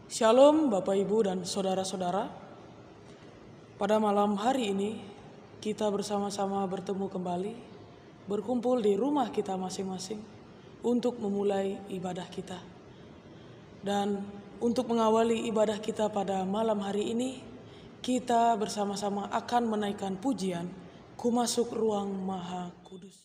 Shalom Bapak Ibu dan Saudara-saudara. Pada malam hari ini kita bersama-sama bertemu kembali, berkumpul di rumah kita masing-masing untuk memulai ibadah kita. Dan untuk mengawali ibadah kita pada malam hari ini, kita bersama-sama akan menaikkan pujian Ku Masuk Ruang Maha Kudus.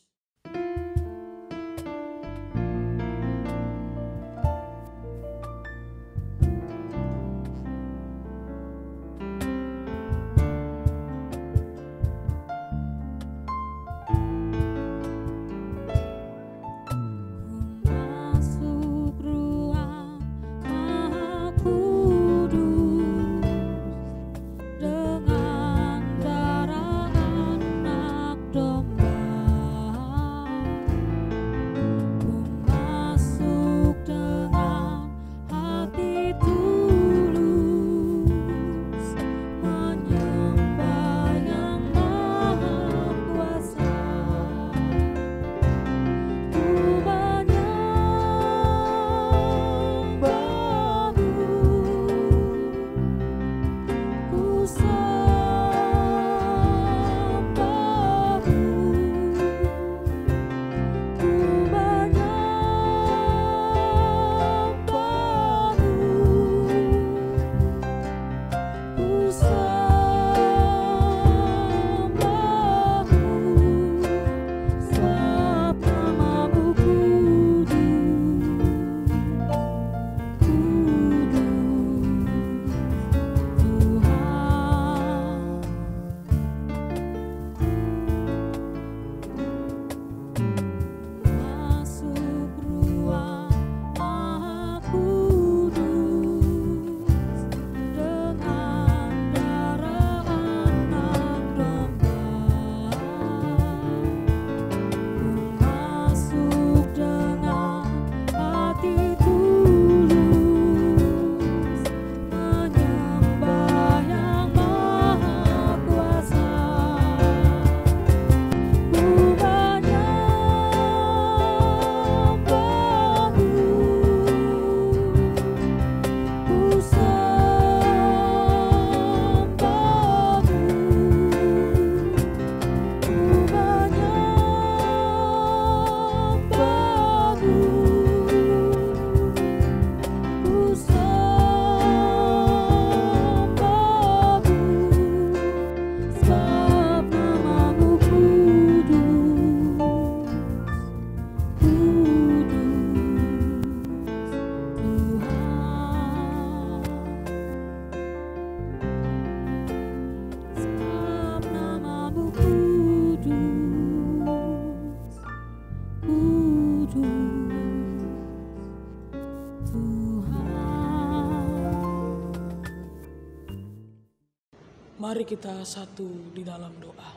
Mari kita satu di dalam doa.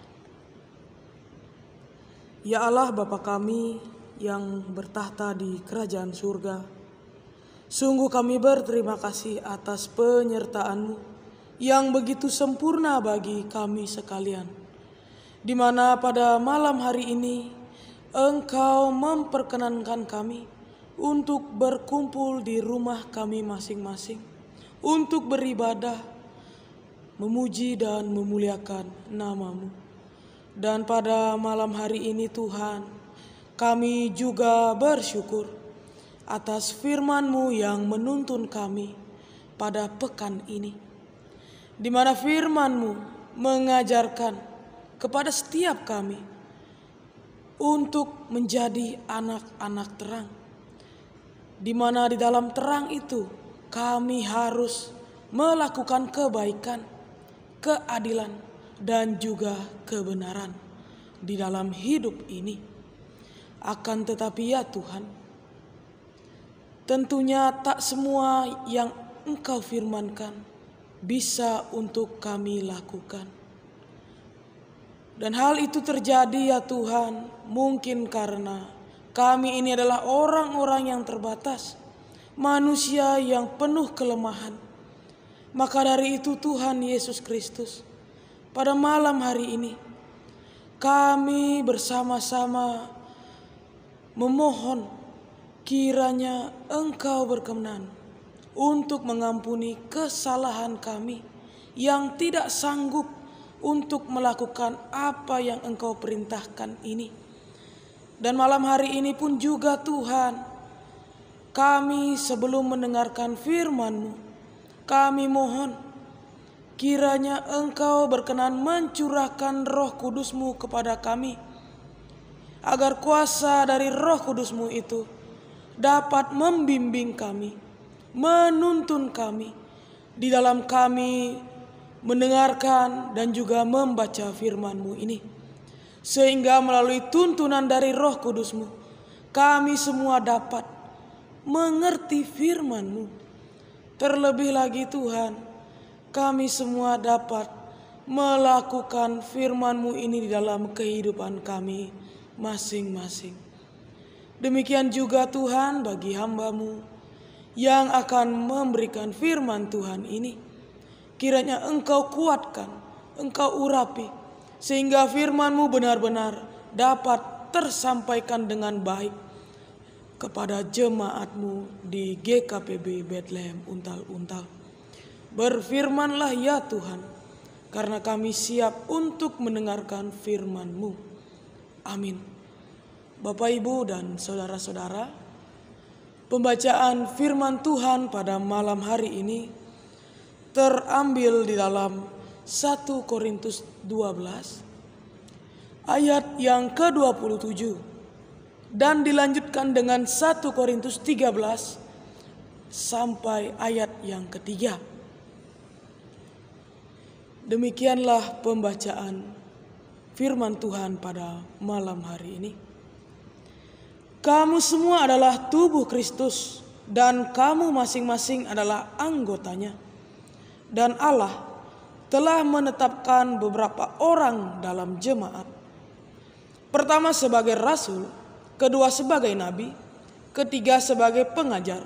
Ya Allah Bapa kami yang bertahta di kerajaan surga, sungguh kami berterima kasih atas penyertaan-Mu yang begitu sempurna bagi kami sekalian, di mana pada malam hari ini Engkau memperkenankan kami untuk berkumpul di rumah kami masing-masing, untuk beribadah, memuji dan memuliakan nama-Mu. Dan pada malam hari ini Tuhan, kami juga bersyukur atas firman-Mu yang menuntun kami pada pekan ini, di mana firman-Mu mengajarkan kepada setiap kami untuk menjadi anak-anak terang, di mana di dalam terang itu kami harus melakukan kebaikan, keadilan, dan juga kebenaran di dalam hidup ini. Akan tetapi ya Tuhan, tentunya tak semua yang Engkau firmankan bisa untuk kami lakukan. Dan hal itu terjadi ya Tuhan, mungkin karena kami ini adalah orang-orang yang terbatas, manusia yang penuh kelemahan. Maka dari itu Tuhan Yesus Kristus, pada malam hari ini kami bersama-sama memohon kiranya Engkau berkenan untuk mengampuni kesalahan kami yang tidak sanggup untuk melakukan apa yang Engkau perintahkan ini. Dan malam hari ini pun juga Tuhan, kami sebelum mendengarkan firman-Mu, kami mohon kiranya Engkau berkenan mencurahkan Roh Kudus-Mu kepada kami, agar kuasa dari Roh Kudus-Mu itu dapat membimbing kami, menuntun kami di dalam kami mendengarkan dan juga membaca firman-Mu ini. Sehingga melalui tuntunan dari Roh Kudus-Mu, kami semua dapat mengerti firman-Mu. Terlebih lagi Tuhan, kami semua dapat melakukan firman-Mu ini di dalam kehidupan kami masing-masing. Demikian juga Tuhan bagi hamba-Mu yang akan memberikan firman Tuhan ini. Kiranya Engkau kuatkan, Engkau urapi, sehingga firman-Mu benar-benar dapat tersampaikan dengan baik kepada jemaat-Mu di GKPB Bethlehem Untal-Untal. Berfirmanlah ya Tuhan, karena kami siap untuk mendengarkan firman-Mu. Amin. Bapak, Ibu, dan saudara-saudara, pembacaan firman Tuhan pada malam hari ini terambil di dalam 1 Korintus 12 ayat yang ke-27 dan dilanjutkan dengan 1 Korintus 13 sampai ayat yang ketiga. Demikianlah pembacaan firman Tuhan pada malam hari ini. Kamu semua adalah tubuh Kristus dan kamu masing-masing adalah anggotanya. Dan Allah telah menetapkan beberapa orang dalam jemaat. Pertama sebagai rasul, kedua sebagai nabi, ketiga sebagai pengajar.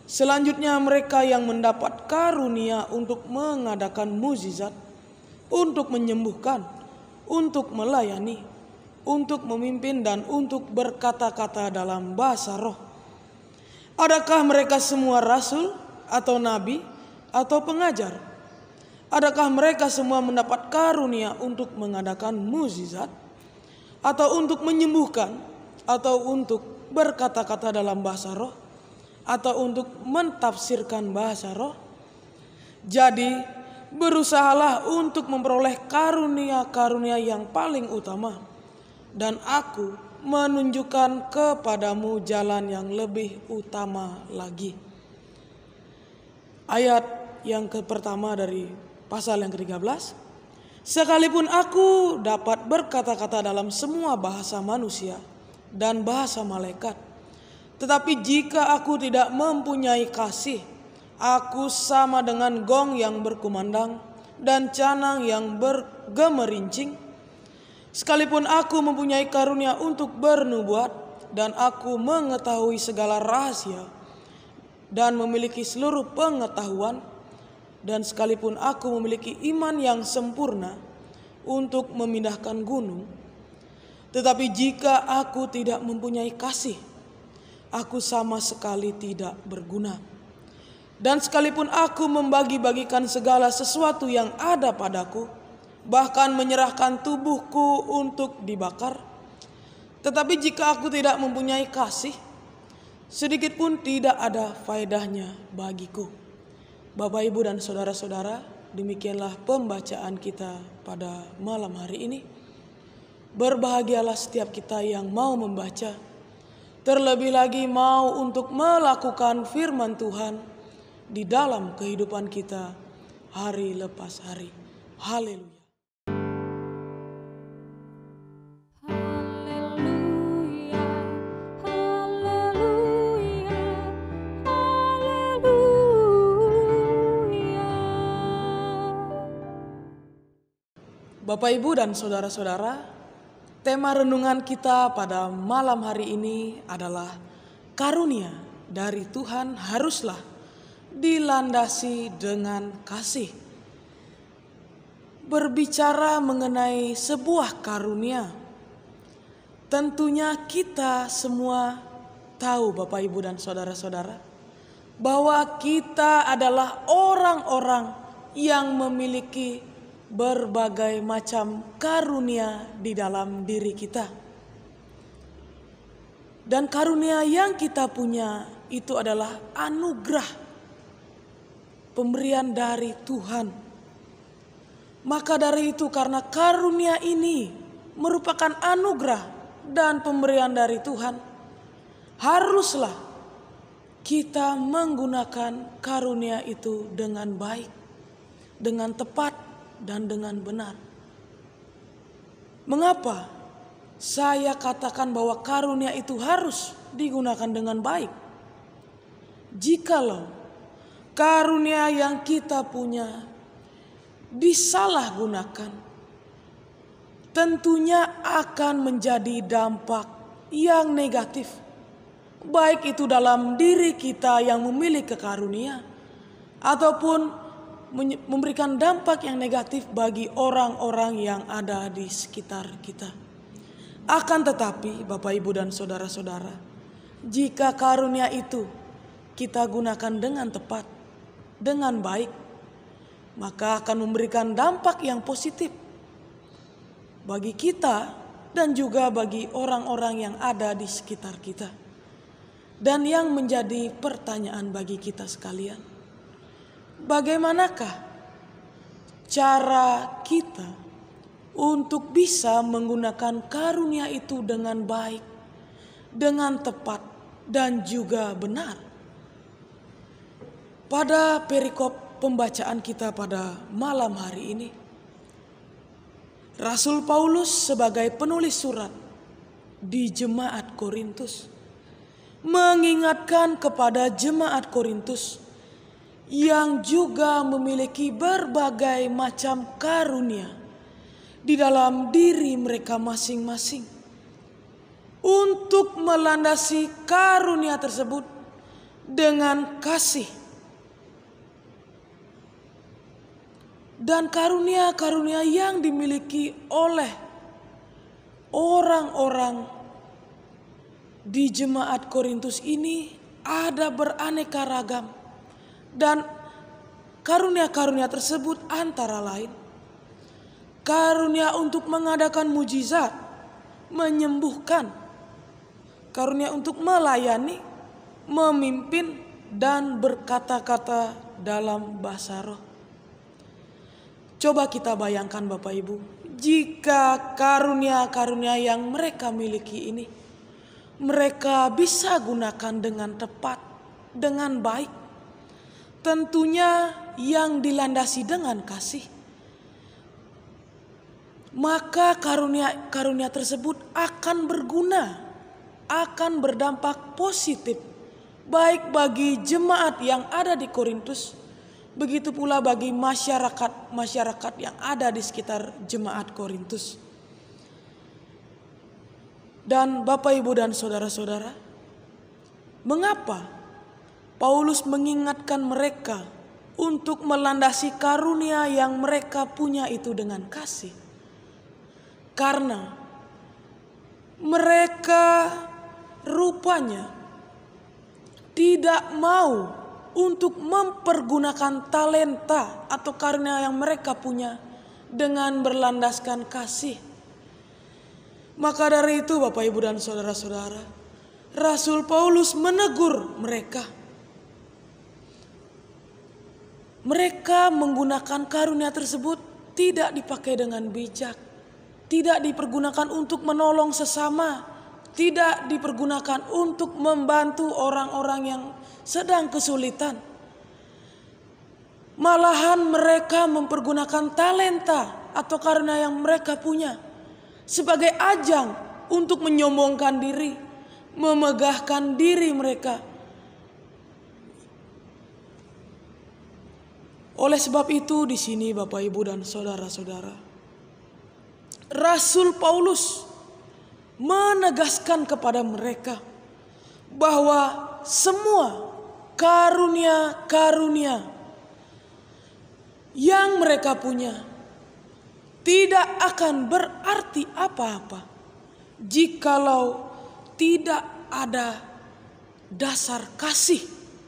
Selanjutnya mereka yang mendapat karunia untuk mengadakan mukjizat, untuk menyembuhkan, untuk melayani, untuk memimpin, dan untuk berkata-kata dalam bahasa roh. Adakah mereka semua rasul atau nabi atau pengajar? Adakah mereka semua mendapat karunia untuk mengadakan mukjizat, atau untuk menyembuhkan, atau untuk berkata-kata dalam bahasa roh, atau untuk mentafsirkan bahasa roh? Jadi berusahalah untuk memperoleh karunia-karunia yang paling utama, dan aku menunjukkan kepadamu jalan yang lebih utama lagi. Ayat yang pertama dari pasal yang ke-13. Sekalipun aku dapat berkata-kata dalam semua bahasa manusia dan bahasa malaikat, tetapi jika aku tidak mempunyai kasih, aku sama dengan gong yang berkumandang dan canang yang bergemerincing. Sekalipun aku mempunyai karunia untuk bernubuat dan aku mengetahui segala rahasia dan memiliki seluruh pengetahuan, dan sekalipun aku memiliki iman yang sempurna untuk memindahkan gunung, tetapi jika aku tidak mempunyai kasih, aku sama sekali tidak berguna. Dan sekalipun aku membagi-bagikan segala sesuatu yang ada padaku, bahkan menyerahkan tubuhku untuk dibakar, tetapi jika aku tidak mempunyai kasih, sedikit pun tidak ada faedahnya bagiku. Bapak, Ibu, dan saudara-saudara, demikianlah pembacaan kita pada malam hari ini. Berbahagialah setiap kita yang mau membaca, terlebih lagi mau untuk melakukan firman Tuhan di dalam kehidupan kita hari lepas hari. Haleluya. Bapak, Ibu, dan saudara-saudara, tema renungan kita pada malam hari ini adalah karunia dari Tuhan haruslah dilandasi dengan kasih. Berbicara mengenai sebuah karunia, tentunya kita semua tahu, Bapak, Ibu, dan saudara-saudara, bahwa kita adalah orang-orang yang memiliki berbagai macam karunia di dalam diri kita. Dan karunia yang kita punya itu adalah anugerah, pemberian dari Tuhan. Maka dari itu, karena karunia ini merupakan anugerah dan pemberian dari Tuhan, haruslah kita menggunakan karunia itu dengan baik, dengan tepat, dan dengan benar. Mengapa saya katakan bahwa karunia itu harus digunakan dengan baik? Jikalau karunia yang kita punya disalahgunakan, tentunya akan menjadi dampak yang negatif, baik itu dalam diri kita yang memiliki karunia ataupun memberikan dampak yang negatif bagi orang-orang yang ada di sekitar kita. Akan tetapi Bapak, Ibu, dan saudara-saudara, jika karunia itu kita gunakan dengan tepat, dengan baik, maka akan memberikan dampak yang positif bagi kita dan juga bagi orang-orang yang ada di sekitar kita. Dan yang menjadi pertanyaan bagi kita sekalian, bagaimanakah cara kita untuk bisa menggunakan karunia itu dengan baik, dengan tepat, dan juga benar? Pada perikop pembacaan kita pada malam hari ini, Rasul Paulus sebagai penulis surat di jemaat Korintus mengingatkan kepada jemaat Korintus yang juga memiliki berbagai macam karunia di dalam diri mereka masing-masing, untuk melandasi karunia tersebut dengan kasih dan karunia-karunia yang dimiliki oleh orang-orang di jemaat Korintus ini ada beraneka ragam. Dan karunia-karunia tersebut antara lain karunia untuk mengadakan mujizat, menyembuhkan, karunia untuk melayani, memimpin, dan berkata-kata dalam bahasa roh. Coba kita bayangkan Bapak Ibu, jika karunia-karunia yang mereka miliki ini mereka bisa gunakan dengan tepat, dengan baik, tentunya yang dilandasi dengan kasih, maka karunia-karunia tersebut akan berguna, akan berdampak positif, baik bagi jemaat yang ada di Korintus, begitu pula bagi masyarakat yang ada di sekitar jemaat Korintus. Dan Bapak, Ibu, dan saudara-saudara, mengapa Paulus mengingatkan mereka untuk melandasi karunia yang mereka punya itu dengan kasih? Karena mereka rupanya tidak mau untuk mempergunakan talenta atau karunia yang mereka punya dengan berlandaskan kasih. Maka dari itu Bapak, Ibu, dan saudara-saudara, Rasul Paulus menegur mereka. Mereka menggunakan karunia tersebut tidak dipakai dengan bijak, tidak dipergunakan untuk menolong sesama, tidak dipergunakan untuk membantu orang-orang yang sedang kesulitan. Malahan mereka mempergunakan talenta atau karunia yang mereka punya sebagai ajang untuk menyombongkan diri, memegahkan diri mereka. Oleh sebab itu di sini Bapak, Ibu, dan saudara-saudara, Rasul Paulus menegaskan kepada mereka bahwa semua karunia-karunia yang mereka punya tidak akan berarti apa-apa jikalau tidak ada dasar kasih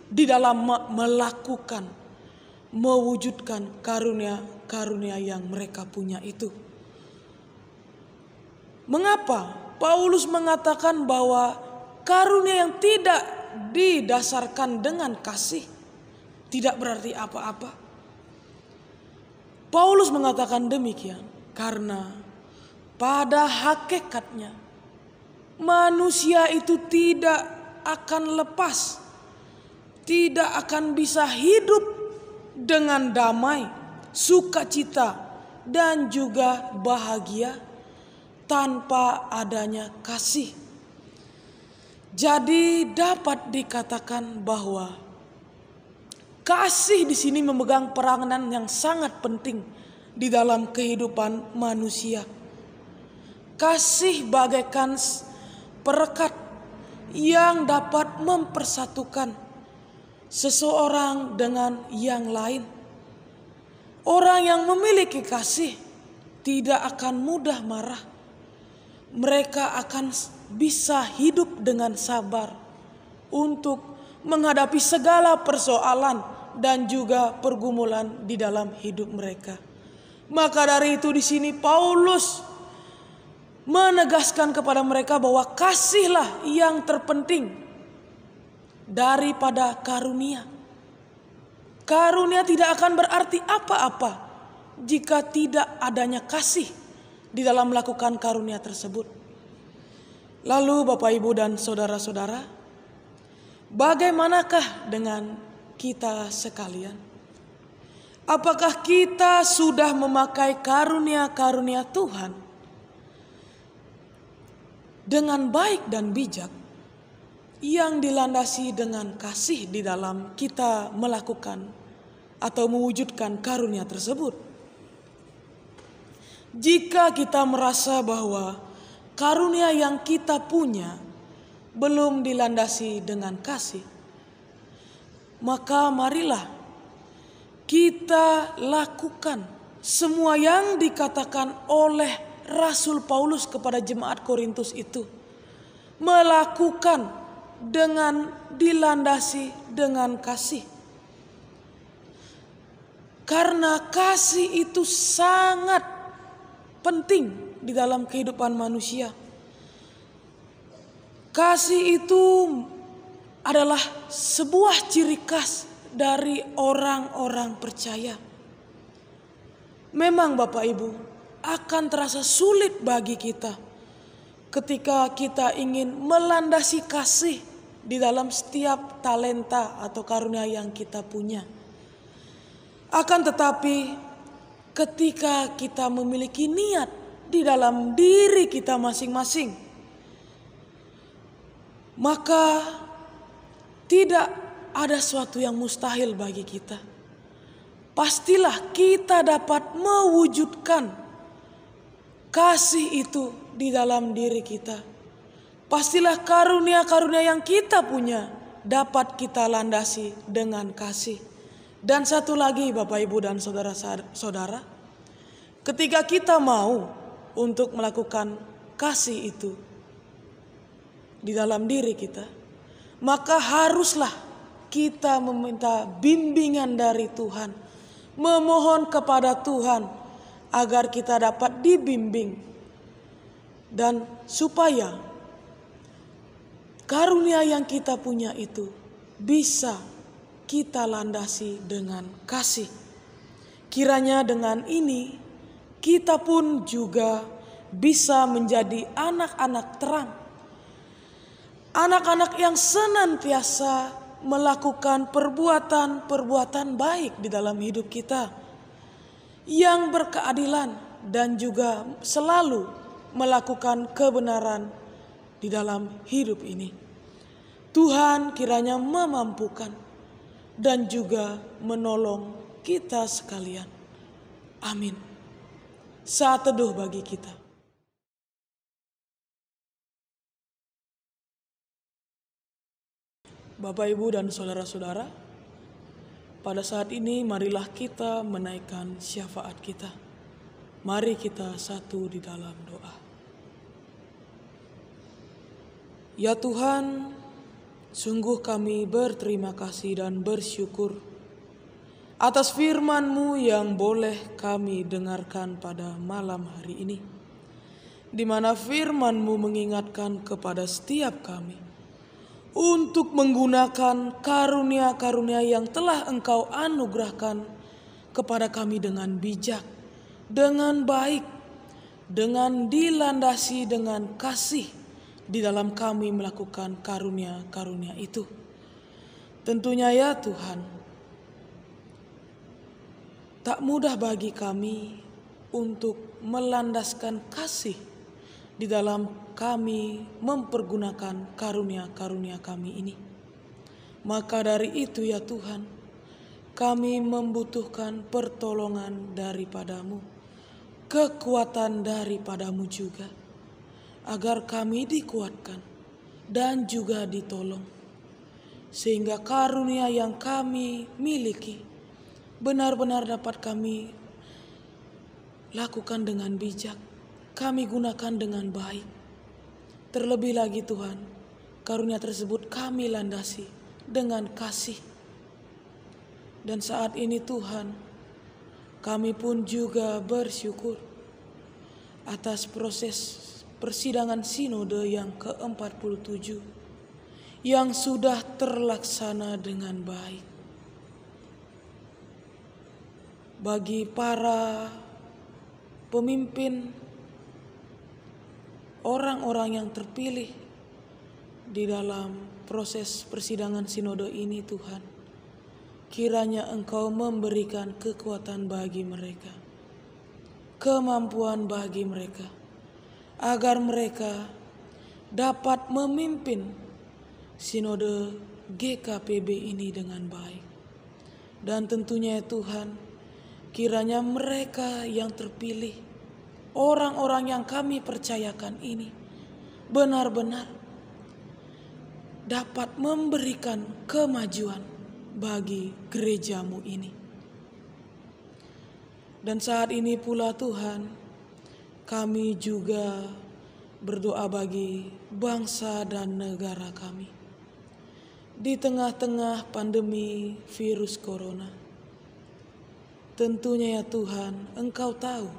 di dalam melakukan, mewujudkan karunia-karunia yang mereka punya itu. Mengapa Paulus mengatakan bahwa karunia yang tidak didasarkan dengan kasih tidak berarti apa-apa? Paulus mengatakan demikian karena pada hakikatnya manusia itu tidak akan lepas, tidak akan bisa hidup dengan damai, sukacita, dan juga bahagia tanpa adanya kasih. Jadi dapat dikatakan bahwa kasih di sini memegang peranan yang sangat penting di dalam kehidupan manusia. Kasih bagaikan perekat yang dapat mempersatukan seseorang dengan yang lain. Orang yang memiliki kasih tidak akan mudah marah. Mereka akan bisa hidup dengan sabar untuk menghadapi segala persoalan dan juga pergumulan di dalam hidup mereka. Maka dari itu di sini Paulus menegaskan kepada mereka bahwa kasihlah yang terpenting daripada karunia. Karunia tidak akan berarti apa-apa jika tidak adanya kasih di dalam melakukan karunia tersebut. Lalu Bapak, Ibu, dan saudara-saudara, bagaimanakah dengan kita sekalian? Apakah kita sudah memakai karunia-karunia Tuhan dengan baik dan bijak yang dilandasi dengan kasih di dalam kita melakukan atau mewujudkan karunia tersebut? Jika kita merasa bahwa karunia yang kita punya belum dilandasi dengan kasih, maka marilah kita lakukan semua yang dikatakan oleh Rasul Paulus kepada jemaat Korintus itu. Melakukan dengan dilandasi dengan kasih. Karena kasih itu sangat penting di dalam kehidupan manusia. Kasih itu adalah sebuah ciri khas dari orang-orang percaya. Memang Bapak Ibu, akan terasa sulit bagi kita ketika kita ingin melandasi kasih di dalam setiap talenta atau karunia yang kita punya. Akan tetapi ketika kita memiliki niat di dalam diri kita masing-masing, maka tidak ada sesuatu yang mustahil bagi kita. Pastilah kita dapat mewujudkan kasih itu di dalam diri kita. Pastilah karunia-karunia yang kita punya dapat kita landasi dengan kasih. Dan satu lagi Bapak, Ibu, dan saudara-saudara, ketika kita mau untuk melakukan kasih itu di dalam diri kita, maka haruslah kita meminta bimbingan dari Tuhan, memohon kepada Tuhan agar kita dapat dibimbing dan supaya karunia yang kita punya itu bisa kita landasi dengan kasih. Kiranya dengan ini kita pun juga bisa menjadi anak-anak terang. Anak-anak yang senantiasa melakukan perbuatan-perbuatan baik di dalam hidup kita. Yang berkeadilan dan juga selalu melakukan kebenaran di dalam hidup ini. Tuhan kiranya memampukan dan juga menolong kita sekalian. Amin. Saat teduh bagi kita. Bapak, Ibu, dan saudara-saudara, pada saat ini marilah kita menaikkan syafaat kita. Mari kita satu di dalam doa. Ya Tuhan, Sungguh kami berterima kasih dan bersyukur atas firman-Mu yang boleh kami dengarkan pada malam hari ini, di mana firman-Mu mengingatkan kepada setiap kami untuk menggunakan karunia-karunia yang telah Engkau anugerahkan kepada kami dengan bijak, dengan baik, dengan dilandasi dengan kasih di dalam kami melakukan karunia-karunia itu. Tentunya ya Tuhan, tak mudah bagi kami untuk melandaskan kasih di dalam kami mempergunakan karunia-karunia kami ini. Maka dari itu ya Tuhan, kami membutuhkan pertolongan daripada-Mu, kekuatan daripada-Mu juga, agar kami dikuatkan dan juga ditolong, sehingga karunia yang kami miliki benar-benar dapat kami lakukan dengan bijak, kami gunakan dengan baik. Terlebih lagi Tuhan, karunia tersebut kami landasi dengan kasih. Dan saat ini Tuhan, kami pun juga bersyukur atas proses persidangan sinode yang ke-47 yang sudah terlaksana dengan baik. Bagi para pemimpin, orang-orang yang terpilih di dalam proses persidangan sinode ini Tuhan, kiranya Engkau memberikan kekuatan bagi mereka, kemampuan bagi mereka, agar mereka dapat memimpin sinode GKPB ini dengan baik. Dan tentunya ya Tuhan, kiranya mereka yang terpilih, orang-orang yang kami percayakan ini, benar-benar dapat memberikan kemajuan bagi gereja-Mu ini. Dan saat ini pula Tuhan, kami juga berdoa bagi bangsa dan negara kami di tengah-tengah pandemi virus corona. Tentunya ya Tuhan, Engkau tahu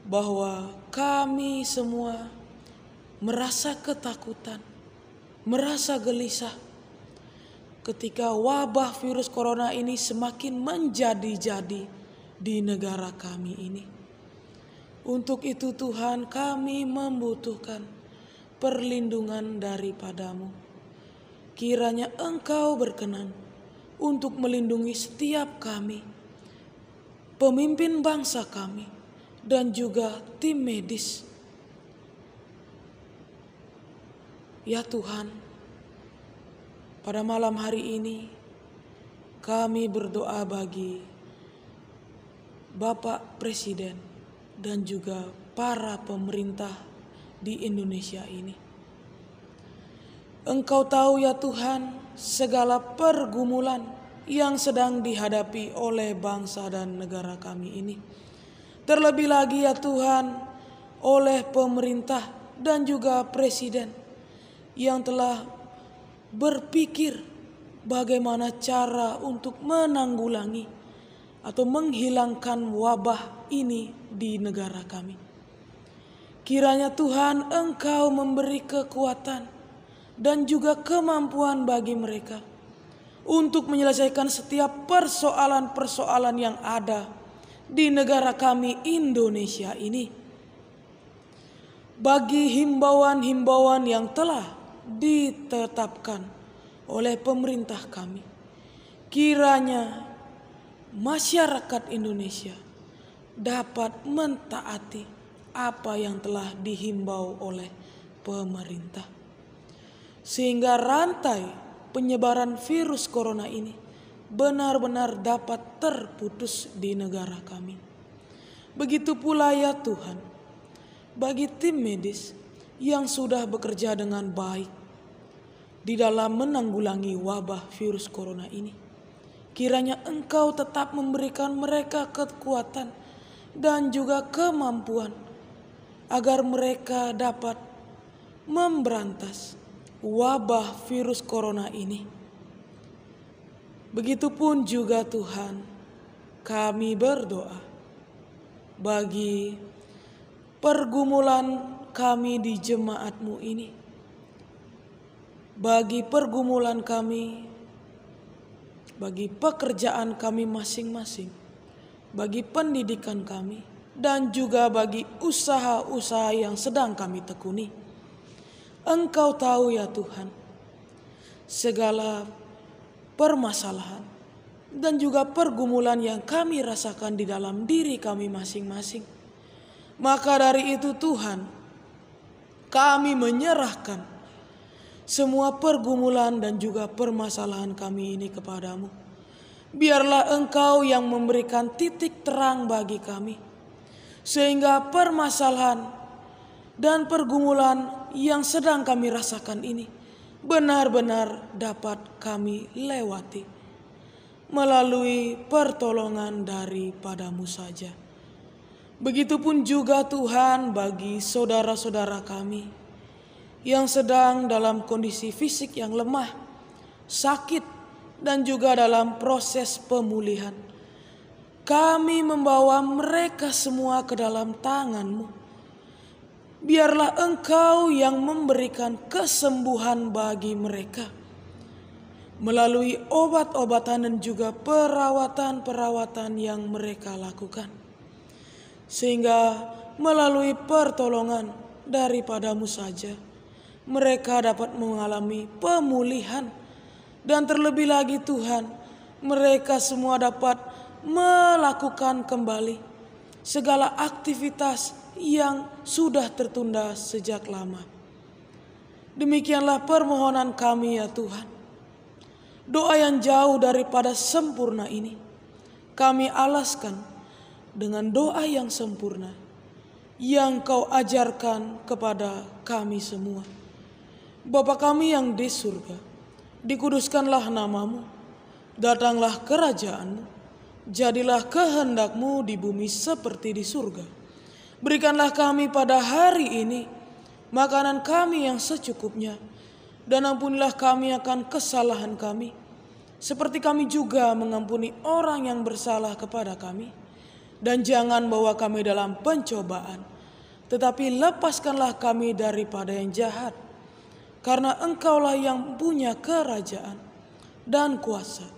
bahwa kami semua merasa ketakutan, merasa gelisah ketika wabah virus corona ini semakin menjadi-jadi di negara kami ini. Untuk itu Tuhan, kami membutuhkan perlindungan daripada-Mu. Kiranya Engkau berkenan untuk melindungi setiap kami, pemimpin bangsa kami, dan juga tim medis. Ya Tuhan, pada malam hari ini kami berdoa bagi Bapak Presiden dan juga para pemerintah di Indonesia ini. Engkau tahu ya Tuhan segala pergumulan yang sedang dihadapi oleh bangsa dan negara kami ini. Terlebih lagi ya Tuhan, oleh pemerintah dan juga presiden yang telah berpikir bagaimana cara untuk menanggulangi atau menghilangkan wabah ini di negara kami. Kiranya Tuhan Engkau memberi kekuatan dan juga kemampuan bagi mereka untuk menyelesaikan setiap persoalan-persoalan yang ada di negara kami Indonesia ini. Bagi himbauan-himbauan yang telah ditetapkan oleh pemerintah kami, kiranya masyarakat Indonesia dapat mentaati apa yang telah dihimbau oleh pemerintah, sehingga rantai penyebaran virus corona ini benar-benar dapat terputus di negara kami. Begitu pula ya Tuhan, bagi tim medis yang sudah bekerja dengan baik di dalam menanggulangi wabah virus corona ini, kiranya Engkau tetap memberikan mereka kekuatan dan juga kemampuan agar mereka dapat memberantas wabah virus corona ini. Begitupun juga Tuhan, kami berdoa bagi pergumulan kami di jemaat-Mu ini, bagi pergumulan kami, bagi pekerjaan kami masing-masing, bagi pendidikan kami, dan juga bagi usaha-usaha yang sedang kami tekuni. Engkau tahu ya Tuhan, segala permasalahan dan juga pergumulan yang kami rasakan di dalam diri kami masing-masing. Maka dari itu Tuhan, kami menyerahkan semua pergumulan dan juga permasalahan kami ini kepadamu. Biarlah Engkau yang memberikan titik terang bagi kami, sehingga permasalahan dan pergumulan yang sedang kami rasakan ini benar-benar dapat kami lewati melalui pertolongan daripada-Mu saja. Begitupun juga Tuhan bagi saudara-saudara kami yang sedang dalam kondisi fisik yang lemah, sakit, dan juga dalam proses pemulihan. Kami membawa mereka semua ke dalam tangan-Mu. Biarlah Engkau yang memberikan kesembuhan bagi mereka melalui obat-obatan dan juga perawatan-perawatan yang mereka lakukan. Sehingga melalui pertolongan daripada-Mu saja, mereka dapat mengalami pemulihan. Dan terlebih lagi Tuhan, mereka semua dapat melakukan kembali segala aktivitas yang sudah tertunda sejak lama. Demikianlah permohonan kami ya Tuhan. Doa yang jauh daripada sempurna ini kami alaskan dengan doa yang sempurna yang Kau ajarkan kepada kami semua. Bapa kami yang di surga, dikuduskanlah nama-Mu, datanglah kerajaan-Mu, jadilah kehendak-Mu di bumi seperti di surga. Berikanlah kami pada hari ini makanan kami yang secukupnya, dan ampunilah kami akan kesalahan kami, seperti kami juga mengampuni orang yang bersalah kepada kami. Dan jangan bawa kami dalam pencobaan, tetapi lepaskanlah kami daripada yang jahat. Karena Engkaulah yang punya kerajaan dan kuasa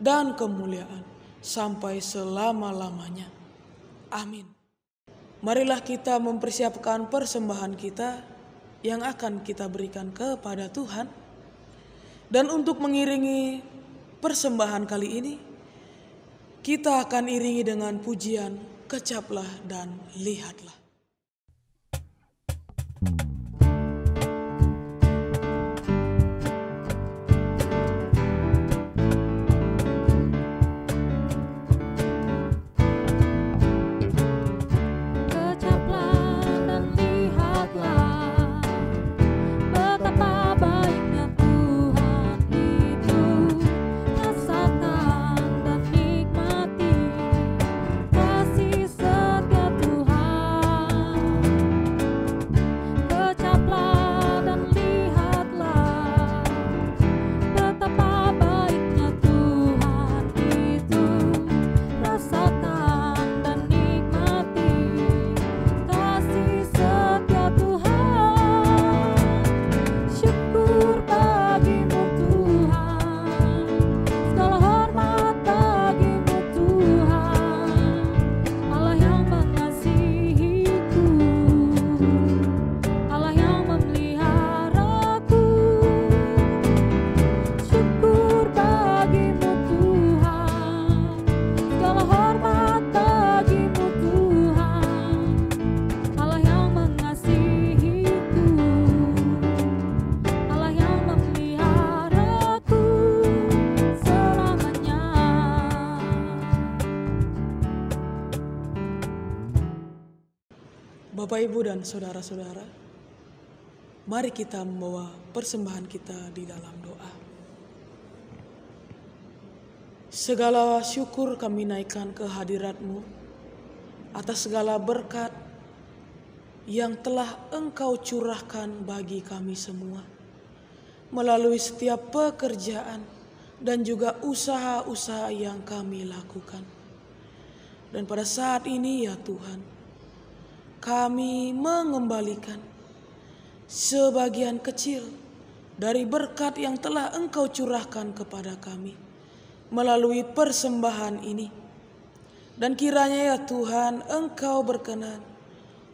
dan kemuliaan sampai selama-lamanya. Amin. Marilah kita mempersiapkan persembahan kita yang akan kita berikan kepada Tuhan. Dan untuk mengiringi persembahan kali ini, kita akan iringi dengan pujian Kecaplah dan Lihatlah. Bapak, Ibu, dan saudara-saudara, mari kita membawa persembahan kita di dalam doa. Segala syukur kami naikkan ke hadirat-Mu atas segala berkat yang telah Engkau curahkan bagi kami semua. melalui setiap pekerjaan dan juga usaha-usaha yang kami lakukan. Dan pada saat ini ya Tuhan, kami mengembalikan sebagian kecil dari berkat yang telah Engkau curahkan kepada kami melalui persembahan ini. Dan kiranya ya Tuhan, Engkau berkenan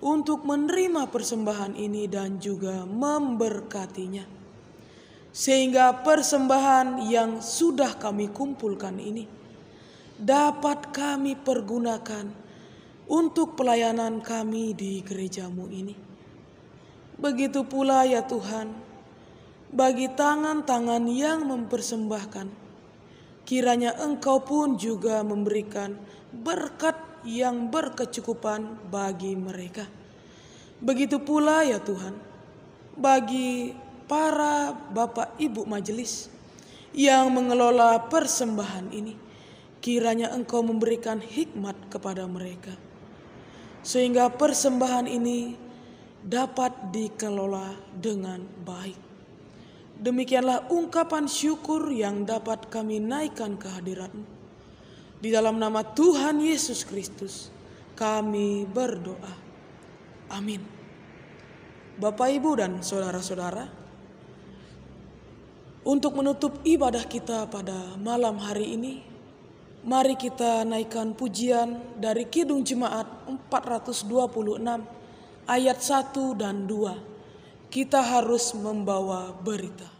untuk menerima persembahan ini dan juga memberkatinya. Sehingga persembahan yang sudah kami kumpulkan ini dapat kami pergunakan untuk pelayanan kami di gerejamu ini. Begitu pula ya Tuhan, bagi tangan-tangan yang mempersembahkan, kiranya Engkau pun juga memberikan berkat yang berkecukupan bagi mereka. Begitu pula ya Tuhan, bagi para Bapak Ibu majelis yang mengelola persembahan ini, kiranya Engkau memberikan hikmat kepada mereka, sehingga persembahan ini dapat dikelola dengan baik. Demikianlah ungkapan syukur yang dapat kami naikkan ke hadirat-Mu. Di dalam nama Tuhan Yesus Kristus kami berdoa. Amin. Bapak, Ibu, dan saudara-saudara, untuk menutup ibadah kita pada malam hari ini, mari kita naikkan pujian dari Kidung Jemaat 426 ayat 1 dan 2. Kita harus membawa berita.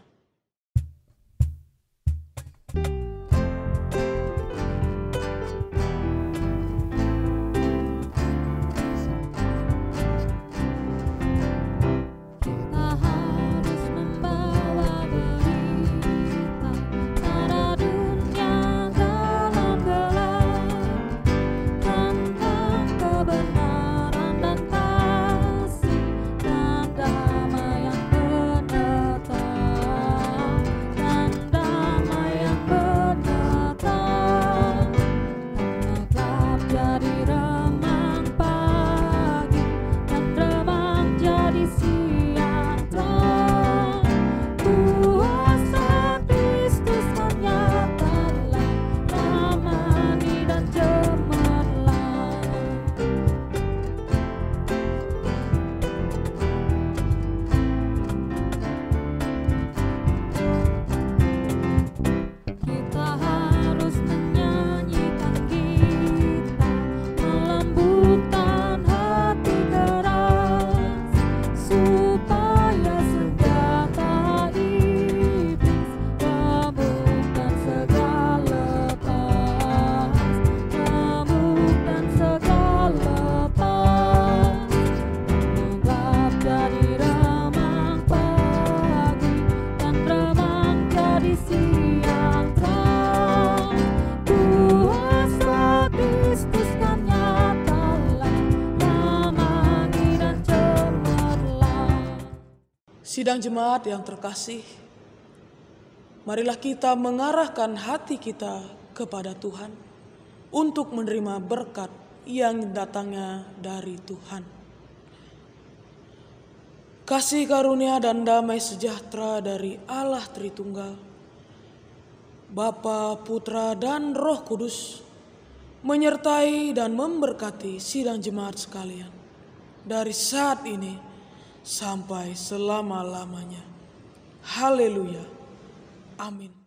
Sidang jemaat yang terkasih, marilah kita mengarahkan hati kita kepada Tuhan untuk menerima berkat yang datangnya dari Tuhan. Kasih karunia dan damai sejahtera dari Allah Tritunggal, Bapa, Putra, dan Roh Kudus, menyertai dan memberkati sidang jemaat sekalian dari saat ini sampai selama-lamanya. Haleluya. Amin.